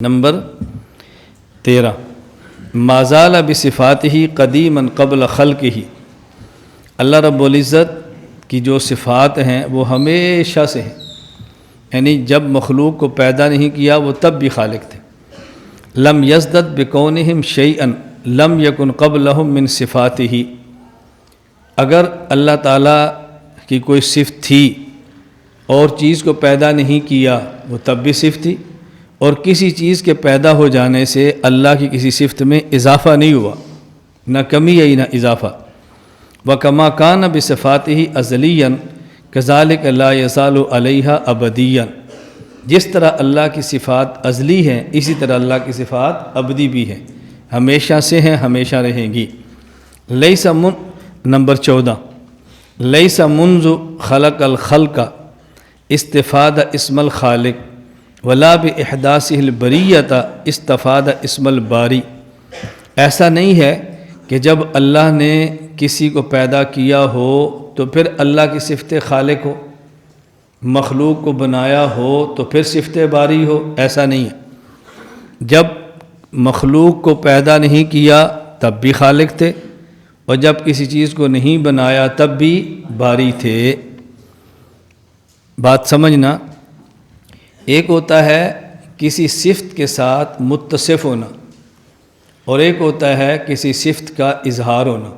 Number 13 ما زال بصفاتہ قدیما قبل خلقہ، اللہ رب العزت کی جو صفات ہیں وہ ہمیشہ سے ہیں، یعنی جب مخلوق کو پیدا نہیں کیا وہ تب بھی خالق تھے۔ لم یزدد بکونہم شیئا لم یکن قبلہم من صفاتہ، اگر اللہ تعالیٰ کی کوئی صفت تھی اور چیز کو پیدا نہیں کیا وہ تب بھی صفت تھی، اور کسی چیز کے پیدا ہو جانے سے اللہ کی کسی صفت میں اضافہ نہیں ہوا، نہ کمی ہے نہ اضافہ۔ وَكَمَا كَانَ بِصِفَاتِهِ أَزَلِيًّا كَذَلِكَ لَا يَزَالُ عَلَيْهَا أَبَدِيًّا، جس طرح اللہ کی صفات ازلی ہیں اسی طرح اللہ کی صفات ابدی بھی ہیں، ہمیشہ سے ہیں، ہمیشہ رہیں گی۔ نمبر 14 لیس منذ خلق الخلق استفاد اسم الخالق ولا باحداثہ البریۃ استفاد اسم الباری، ایسا نہیں ہے کہ جب اللہ نے کسی کو پیدا کیا ہو تو پھر اللہ کی صفت خالق ہو، مخلوق کو بنایا ہو تو پھر صفت باری ہو، ایسا نہیں ہے۔ جب مخلوق کو پیدا نہیں کیا تب بھی خالق تھے، اور جب کسی چیز کو نہیں بنایا تب بھی باری تھے۔ بات سمجھنا، ایک ہوتا ہے کسی صفت کے ساتھ متصف ہونا، اور ایک ہوتا ہے کسی صفت کا اظہار ہونا۔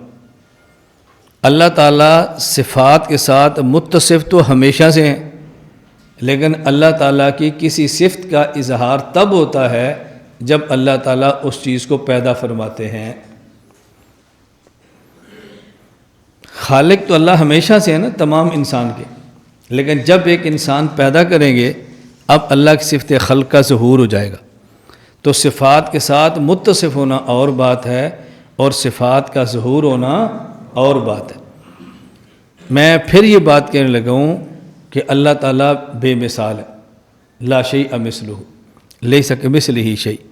اللہ تعالیٰ صفات کے ساتھ متصف تو ہمیشہ سے ہیں، لیکن اللہ تعالیٰ کی کسی صفت کا اظہار تب ہوتا ہے جب اللہ تعالیٰ اس چیز کو پیدا فرماتے ہیں۔ خالق تو اللہ ہمیشہ سے ہے نا تمام انسان کے، لیکن جب ایک انسان پیدا کریں گے اب اللہ کی صفت خلق کا ظہور ہو جائے گا، تو صفات کے ساتھ متصف ہونا اور بات ہے اور صفات کا ظہور ہونا اور بات ہے۔ میں پھر یہ بات کہنے لگا ہوں کہ اللہ تعالیٰ بے مثال ہے، لا شیء مثلہ، لیس کمثلہ شیء،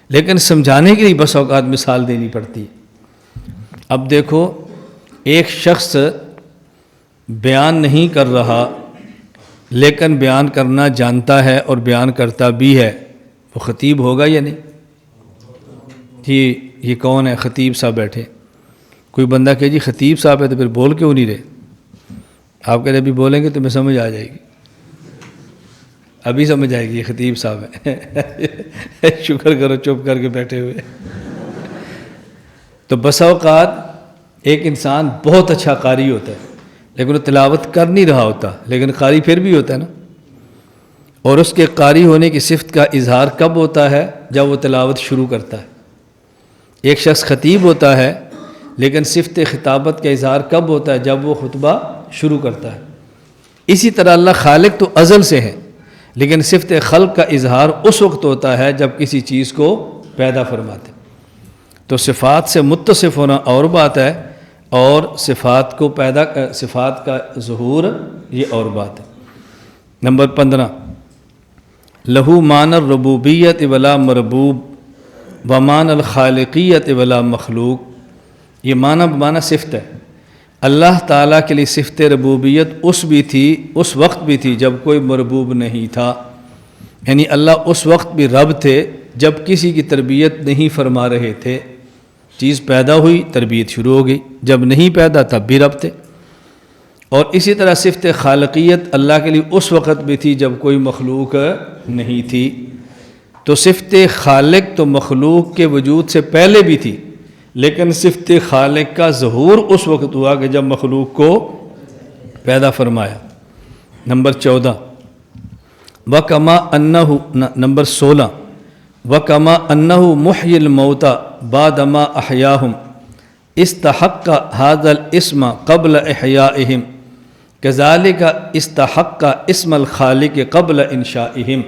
لیکن سمجھانے کے لیے بس اوقات مثال دینی پڑتی ہے۔ اب دیکھو، ایک شخص بیان نہیں کر رہا لیکن بیان کرنا جانتا ہے اور بیان کرتا بھی ہے، وہ خطیب ہوگا یا نہیں؟ یہ کون ہے؟ خطیب صاحب بیٹھے، کوئی بندہ کہ جی خطیب صاحب ہے تو پھر بول کیوں نہیں رہے؟ آپ کہہ رہے ابھی بولیں گے تو میں سمجھ آ جائے گی، ابھی سمجھ آئے گی یہ خطیب صاحب ہے شکر کرو چپ کر کے بیٹھے ہوئے۔ تو بسا اوقات ایک انسان بہت اچھا قاری ہوتا ہے لیکن وہ تلاوت کر نہیں رہا ہوتا، لیکن قاری پھر بھی ہوتا ہے نا، اور اس کے قاری ہونے کی صفت کا اظہار کب ہوتا ہے؟ جب وہ تلاوت شروع کرتا ہے۔ ایک شخص خطیب ہوتا ہے لیکن صفت خطابت کا اظہار کب ہوتا ہے؟ جب وہ خطبہ شروع کرتا ہے۔ اسی طرح اللہ خالق تو ازل سے ہے، لیکن صفت خلق کا اظہار اس وقت ہوتا ہے جب کسی چیز کو پیدا فرماتے۔ تو صفات سے متصف ہونا اور بات ہے، اور صفات کا ظہور یہ اور بات ہے۔ نمبر 15 لہو معنی الربوبیت ولا مربوب ومعنی الخالقیت ولا مخلوق، یہ معنی صفت ہے۔ اللہ تعالیٰ کے لیے صفت ربوبیت اس وقت بھی تھی جب کوئی مربوب نہیں تھا، یعنی اللہ اس وقت بھی رب تھے جب کسی کی تربیت نہیں فرما رہے تھے، چیز پیدا ہوئی تربیت شروع ہو گئی، جب نہیں پیدا تب بھی رب تھے۔ اور اسی طرح صفت خالقیت اللہ کے لیے اس وقت بھی تھی جب کوئی مخلوق نہیں تھی۔ تو صفت خالق تو مخلوق کے وجود سے پہلے بھی تھی، لیکن صفت خالق کا ظہور اس وقت ہوا کہ جب مخلوق کو پیدا فرمایا۔ نمبر 14 وَكَمَا أَنَّهُ نمبر 16 وَكَمَا أَنَّهُ مُحْيِي الْمَوْتَى بَعْدَمَا أَحْيَاهُمْ استحق هذا الاسم قبل إحيائهم كذلك استحق اسم الخالق قبل انشائهم،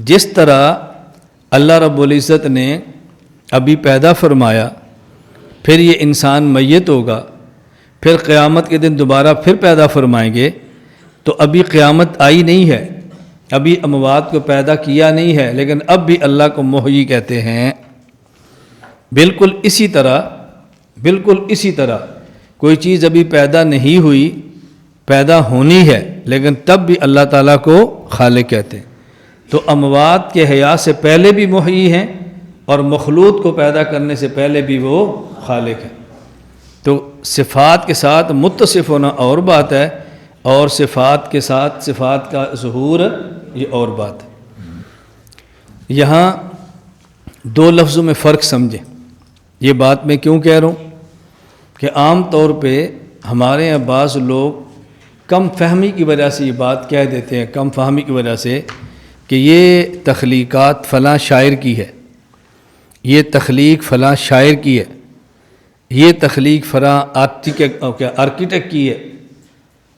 جس طرح اللہ رب العزت نے ابھی پیدا فرمایا، پھر یہ انسان میت ہوگا، پھر قیامت کے دن دوبارہ پھر پیدا فرمائیں گے، تو ابھی قیامت آئی نہیں ہے، ابھی اموات کو پیدا کیا نہیں ہے، لیکن اب بھی اللہ کو محیی کہتے ہیں۔ بالکل اسی طرح کوئی چیز ابھی پیدا نہیں ہوئی، پیدا ہونی ہے، لیکن تب بھی اللہ تعالیٰ کو خالق کہتے ہیں۔ تو اموات کے حیات سے پہلے بھی محیی ہیں اور مخلوق کو پیدا کرنے سے پہلے بھی وہ خالق ہے۔ تو صفات کے ساتھ متصف ہونا اور بات ہے، اور صفات کے ساتھ صفات کا ظہور یہ اور بات ہے۔ یہاں دو لفظوں میں فرق سمجھیں۔ یہ بات میں کیوں کہہ رہا ہوں کہ عام طور پہ ہمارے یہاں بعض لوگ کم فہمی کی وجہ سے یہ بات کہہ دیتے ہیں، کم فہمی کی وجہ سے، کہ یہ تخلیقات فلاں شاعر کی ہے، یہ تخلیق فلاں شاعر کی ہے، یہ تخلیق فلاں آرکیٹیکٹ کی ہے،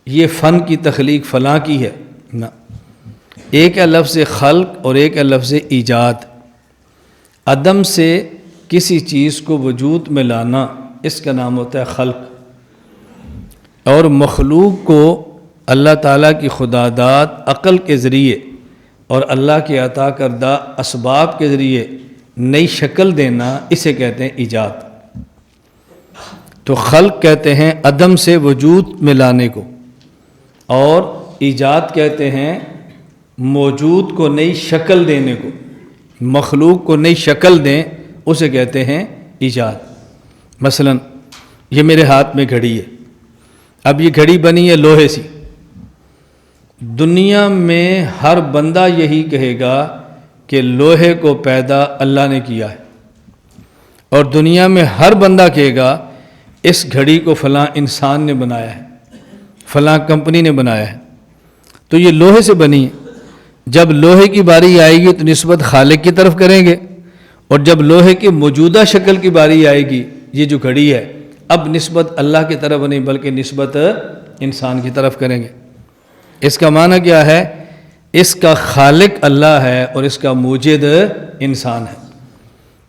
یہ فن کی تخلیق فلاں کی ہے۔ نہ، ایک ہے لفظ خلق اور ایک ہے لفظ ایجاد۔ عدم سے کسی چیز کو وجود میں لانا، اس کا نام ہوتا ہے خلق، اور مخلوق کو اللہ تعالیٰ کی خداداد عقل کے ذریعے اور اللہ کے عطا کردہ اسباب کے ذریعے نئی شکل دینا، اسے کہتے ہیں ایجاد۔ تو خلق کہتے ہیں عدم سے وجود میں لانے کو، اور ایجاد کہتے ہیں موجود کو نئی شکل دینے کو، مخلوق کو نئی شکل دیں، اسے کہتے ہیں ایجاد۔ مثلا یہ میرے ہاتھ میں گھڑی ہے، اب یہ گھڑی بنی ہے لوہے سے۔ دنیا میں ہر بندہ یہی کہے گا کہ لوہے کو پیدا اللہ نے کیا ہے، اور دنیا میں ہر بندہ کہے گا اس گھڑی کو فلاں انسان نے بنایا ہے، فلاں کمپنی نے بنایا ہے۔ تو یہ لوہے سے بنی ہے، جب لوہے کی باری آئے گی تو نسبت خالق کی طرف کریں گے، اور جب لوہے کی موجودہ شکل کی باری آئے گی، یہ جو گھڑی ہے، اب نسبت اللہ کی طرف نہیں بلکہ نسبت انسان کی طرف کریں گے۔ اس کا معنی کیا ہے؟ اس کا خالق اللہ ہے اور اس کا موجد انسان ہے۔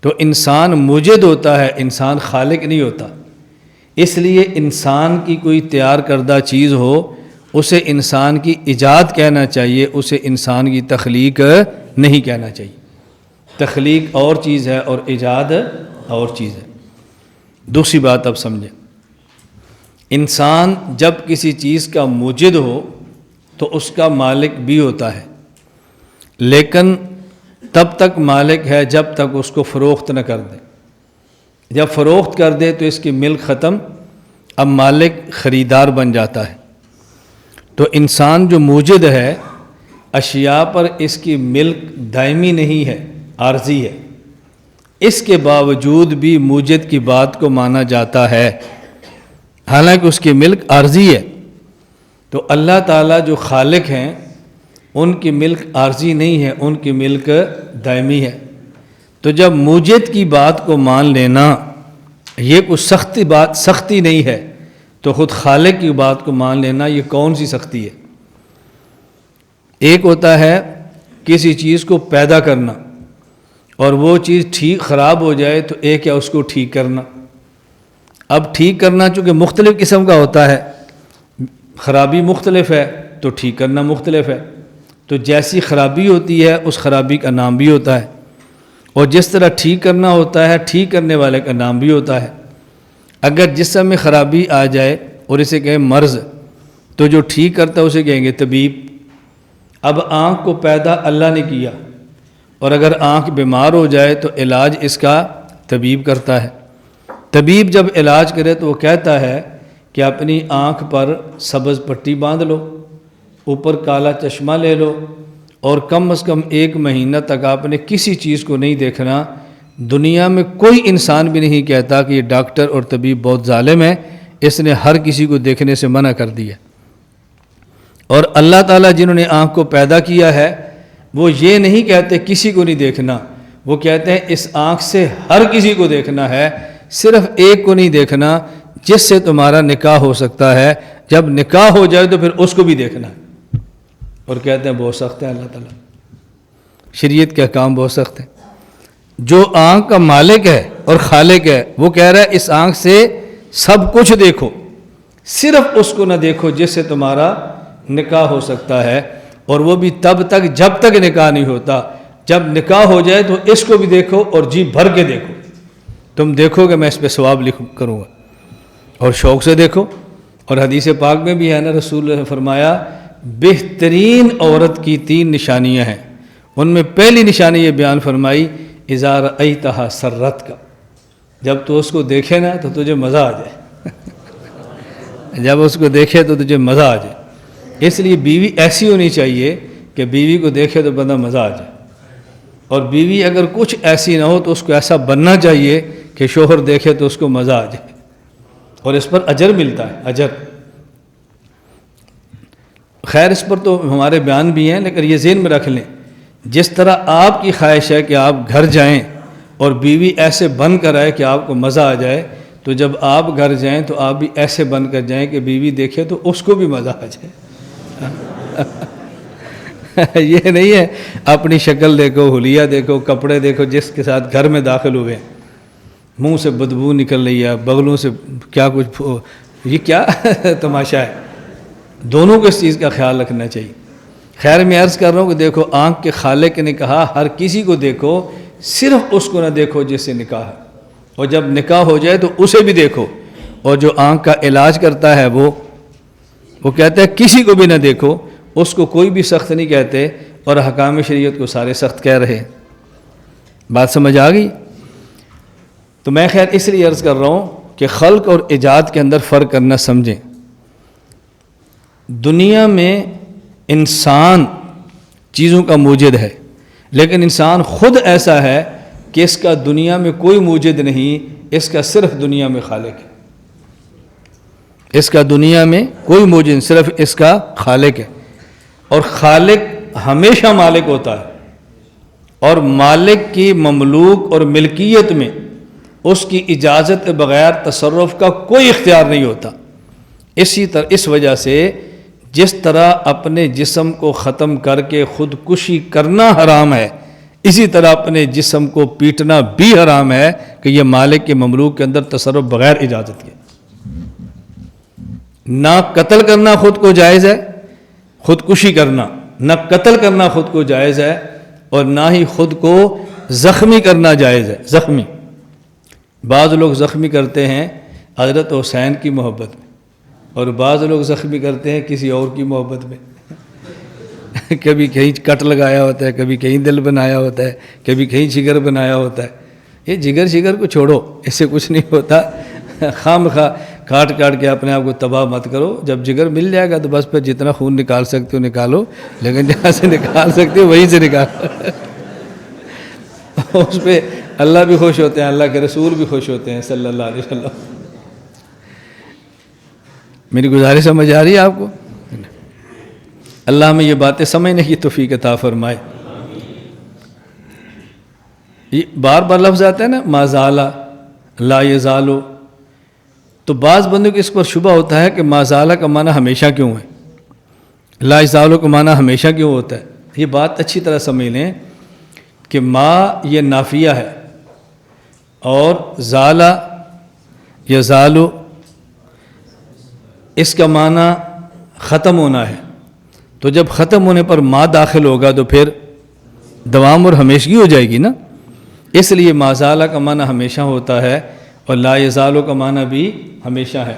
تو انسان موجد ہوتا ہے، انسان خالق نہیں ہوتا۔ اس لیے انسان کی کوئی تیار کردہ چیز ہو، اسے انسان کی ایجاد کہنا چاہیے، اسے انسان کی تخلیق نہیں کہنا چاہیے۔ تخلیق اور چیز ہے اور ایجاد اور چیز ہے۔ دوسری بات اب سمجھیں، انسان جب کسی چیز کا موجد ہو تو اس کا مالک بھی ہوتا ہے، لیکن تب تک مالک ہے جب تک اس کو فروخت نہ کر دے۔ جب فروخت کر دے تو اس کی ملک ختم، اب مالک خریدار بن جاتا ہے۔ تو انسان جو موجد ہے، اشیاء پر اس کی ملک دائمی نہیں ہے، عارضی ہے۔ اس کے باوجود بھی موجد کی بات کو مانا جاتا ہے، حالانکہ اس کی ملک عارضی ہے۔ تو اللہ تعالیٰ جو خالق ہیں، ان کی ملک عارضی نہیں ہے، ان کی ملک دائمی ہے۔ تو جب موجد کی بات کو مان لینا یہ کوئی سختی نہیں ہے، تو خود خالق کی بات کو مان لینا یہ کون سی سختی ہے؟ ایک ہوتا ہے کسی چیز کو پیدا کرنا، اور وہ چیز خراب ہو جائے تو ایک ہے اس کو ٹھیک کرنا۔ اب ٹھیک کرنا چونکہ مختلف قسم کا ہوتا ہے، خرابی مختلف ہے تو ٹھیک کرنا مختلف ہے۔ تو جیسی خرابی ہوتی ہے اس خرابی کا نام بھی ہوتا ہے، اور جس طرح ٹھیک کرنا ہوتا ہے ٹھیک کرنے والے کا نام بھی ہوتا ہے۔ اگر جسم میں خرابی آ جائے اور اسے کہیں مرض، تو جو ٹھیک کرتا ہے اسے کہیں گے طبیب۔ اب آنکھ کو پیدا اللہ نے کیا، اور اگر آنکھ بیمار ہو جائے تو علاج اس کا طبیب کرتا ہے۔ طبیب جب علاج کرے تو وہ کہتا ہے کہ اپنی آنکھ پر سبز پٹی باندھ لو، اوپر کالا چشمہ لے لو، اور کم از کم 1 مہینہ تک آپ نے کسی چیز کو نہیں دیکھنا۔ دنیا میں کوئی انسان بھی نہیں کہتا کہ یہ ڈاکٹر اور طبیب بہت ظالم ہے، اس نے ہر کسی کو دیکھنے سے منع کر دیا۔ اور اللہ تعالیٰ جنہوں نے آنکھ کو پیدا کیا ہے، وہ یہ نہیں کہتے کسی کو نہیں دیکھنا، وہ کہتے ہیں اس آنکھ سے ہر کسی کو دیکھنا ہے، صرف ایک کو نہیں دیکھنا جس سے تمہارا نکاح ہو سکتا ہے۔ جب نکاح ہو جائے تو پھر اس کو بھی دیکھنا ہے۔ اور کہتے ہیں بہت سخت ہے اللہ تعالیٰ، شریعت کے احکام بہت سخت ہیں۔ جو آنکھ کا مالک ہے اور خالق ہے، وہ کہہ رہا ہے اس آنکھ سے سب کچھ دیکھو، صرف اس کو نہ دیکھو جس سے تمہارا نکاح ہو سکتا ہے، اور وہ بھی تب تک جب تک نکاح نہیں ہوتا۔ جب نکاح ہو جائے تو اس کو بھی دیکھو اور جی بھر کے دیکھو، تم دیکھو کہ میں اس پہ ثواب کروں گا، اور شوق سے دیکھو۔ اور حدیث پاک میں بھی ہے نا، رسول اللہ نے فرمایا بہترین عورت کی 3 نشانیاں ہیں، ان میں پہلی نشانی یہ بیان فرمائی اذا رأیتہا سرت کا، جب تو اس کو دیکھے نا تو تجھے مزہ آ جائے جب اس کو دیکھے تو تجھے مزہ آ جائے۔ اس لیے بیوی ایسی ہونی چاہیے کہ بیوی کو دیکھے تو بندہ مزہ آ جائے، اور بیوی اگر کچھ ایسی نہ ہو تو اس کو ایسا بننا چاہیے کہ شوہر دیکھے تو اس کو مزہ آ جائے، اور اس پر اجر ملتا ہے، اجر۔ خیر اس پر تو ہمارے بیان بھی ہیں، لیکن یہ ذہن میں رکھ لیں، جس طرح آپ کی خواہش ہے کہ آپ گھر جائیں اور بیوی ایسے بن کر آئے کہ آپ کو مزہ آ جائے، تو جب آپ گھر جائیں تو آپ بھی ایسے بن کر جائیں کہ بیوی دیکھے تو اس کو بھی مزہ آ جائے یہ نہیں ہے اپنی شکل دیکھو، حلیہ دیکھو، کپڑے دیکھو، جس کے ساتھ گھر میں داخل ہوئے منہ سے بدبو نکل رہی ہے، بغلوں سے کیا کچھ، یہ کیا تماشا ہے۔ دونوں کو اس چیز کا خیال رکھنا چاہیے۔ خیر میں عرض کر رہا ہوں کہ دیکھو، آنکھ کے خالق نے کہا ہر کسی کو دیکھو، صرف اس کو نہ دیکھو جس سے نکاح ہے، اور جب نکاح ہو جائے تو اسے بھی دیکھو۔ اور جو آنکھ کا علاج کرتا ہے وہ کہتا ہے کسی کو بھی نہ دیکھو، اس کو کوئی بھی سخت نہیں کہتے، اور حکام شریعت کو سارے سخت کہہ رہے۔ بات سمجھ آ گئی؟ تو میں خیر اس لیے عرض کر رہا ہوں کہ خلق اور ایجاد کے اندر فرق کرنا سمجھیں۔ دنیا میں انسان چیزوں کا موجد ہے، لیکن انسان خود ایسا ہے کہ اس کا دنیا میں کوئی موجد نہیں، اس کا صرف دنیا میں خالق ہے۔ اس کا دنیا میں کوئی موجد، صرف اس کا خالق ہے، اور خالق ہمیشہ مالک ہوتا ہے، اور مالک کی مملوک اور ملکیت میں اس کی اجازت کے بغیر تصرف کا کوئی اختیار نہیں ہوتا۔ اس وجہ سے جس طرح اپنے جسم کو ختم کر کے خودکشی کرنا حرام ہے، اسی طرح اپنے جسم کو پیٹنا بھی حرام ہے کہ یہ مالک کے مملوک کے اندر تصرف بغیر اجازت کے۔ نہ قتل کرنا خود کو جائز ہے، خودکشی کرنا، نہ قتل کرنا خود کو جائز ہے، اور نہ ہی خود کو زخمی کرنا جائز ہے۔ زخمی، بعض لوگ زخمی کرتے ہیں حضرت حسین کی محبت میں، اور بعض لوگ زخمی کرتے ہیں کسی اور کی محبت میں کبھی کہیں کٹ لگایا ہوتا ہے، کبھی کہیں دل بنایا ہوتا ہے، کبھی کہیں جگر بنایا ہوتا ہے۔ یہ جگر کو چھوڑو، اس سے کچھ نہیں ہوتا، خام خواہ کاٹ کے اپنے آپ کو تباہ مت کرو۔ جب جگر مل جائے گا تو بس پھر جتنا خون نکال سکتے ہو نکالو، لیکن جہاں سے نکال سکتے ہو وہیں سے نکالو اس پہ اللہ بھی خوش ہوتے ہیں، اللہ کے رسول بھی خوش ہوتے ہیں صلی اللہ علیہ وسلم۔ میری گزارش سمجھ آ رہی ہے آپ کو؟ اللہ ہمیں یہ باتیں سمجھنے کی توفیق عطا فرمائے۔ یہ بار بار لفظ آتا ہے نا، ما زال لا یزالو، تو بعض بندوں کو اس پر شبہ ہوتا ہے کہ ما زال کا معنی ہمیشہ کیوں ہے، لا یزالو کا معنی ہمیشہ کیوں ہوتا ہے۔ یہ بات اچھی طرح سمجھ لیں کہ ما یہ نافیہ ہے، اور زالا یزالو اس کا معنی ختم ہونا ہے، تو جب ختم ہونے پر ما داخل ہوگا تو پھر دوام اور ہمیشگی ہو جائے گی نا۔ اس لیے ما زال کا معنی ہمیشہ ہوتا ہے، اور لا یزالو کا معنی بھی ہمیشہ ہے۔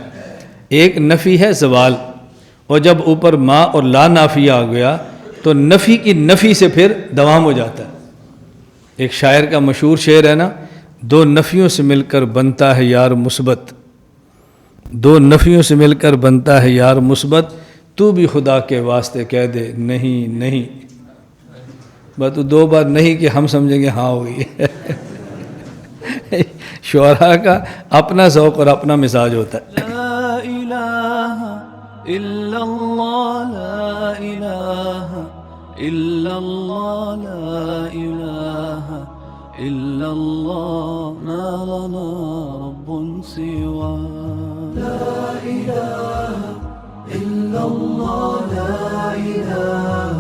ایک نفی ہے زوال، اور جب اوپر ما اور لا نافیہ آ گیا تو نفی کی نفی سے پھر دوام ہو جاتا ہے۔ ایک شاعر کا مشہور شعر ہے نا، دو نفیوں سے مل کر بنتا ہے یار مثبت، دو نفیوں سے مل کر بنتا ہے یار مثبت، تو بھی خدا کے واسطے کہہ دے نہیں نہیں، بس تو دو بار نہیں کہ ہم سمجھیں گے ہاں ہوئی شعراء کا اپنا ذوق اور اپنا مزاج ہوتا ہے۔ لا الہ الا اللہ، لا الہ الا اللہ، لا الہ الا اللہ، ما لنا رب سوا۔ لا الہ الا اللہ، لا الہ